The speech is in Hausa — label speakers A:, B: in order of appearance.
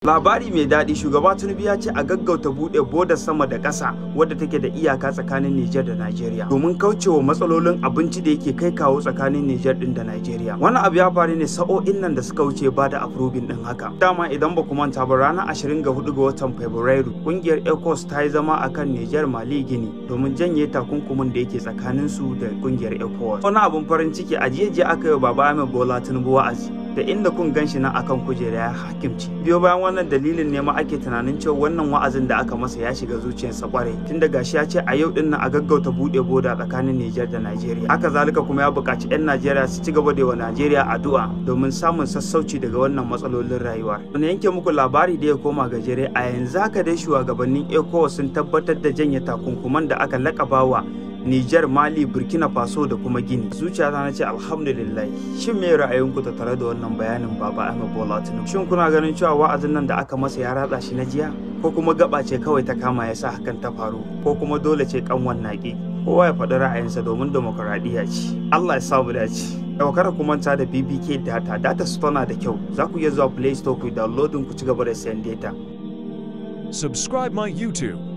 A: Labari mai daɗi, shugaba Tinubu ya ce a gaggauta buɗe bodar sama da ƙasa wadda take da iyaka tsakanin Nijar da Najeriya domin kaucewa matsalolin abinci da yake kai kawo tsakanin Nijar din da Najeriya. Wannan abu ya faru ne sa'o'in nan da suka wuce ba da approving din haka. Dama idan ba ku manta ba ranar 24 ga watan Fabrairu kungiyar ECOWAS ta yi zama akan Nijar, Mali, Gini domin janye takunkumin da yake tsakanin su da kungiyar ECOWAS. Wani abun farin ciki a jiya aka yi wa Baba Ahmed Bola Tinubu wa'azi da inda kun ganshi nan akan kujera ya hakimci. Biyo bayan wannan dalilin ne ma ake tunanin cewa wannan wa'azin da aka masa ya shiga zuciyarsa kwarai, tunda gashi ya ce a yau din nan a gaggauta bude boda tsakanin Nijar da Najeriya. Haka zalika kuma ya buƙaci 'yan Najeriya su ci gaba da wa Najeriya addu'a domin samun sassauci daga wannan matsalolin rayuwa. Wani yanke muku labari da ya koma gajere, a yanzu haka dai shugabannin ECOWAS sun tabbatar da janye takunkuman da aka lakabawa Nijar, Mali, Burkina Faso da kuma Gini. Zuciyata na ce alhamdulillah. Shin me ra'ayinku tattare da wannan bayanin Baba Ahmed Bola Tinubu? Shin kuna ganin cewa wa'azin nan da aka masa ya ratsa shi na jiya? Ko kuma gaba ce kawai ta kama ya sa hakan ta faru? Ko kuma dole ce kanwan naƙi? Kowa ya faɗi ra'ayinsa domin demokuraɗiyya ce. Allah ya samu dace. Kada ku manta da BBK data. Data su tana da kyau. Za ku iya zuwa Play Store ku downloading ku ci gaba da sayan data.
B: Subscribe my YouTube.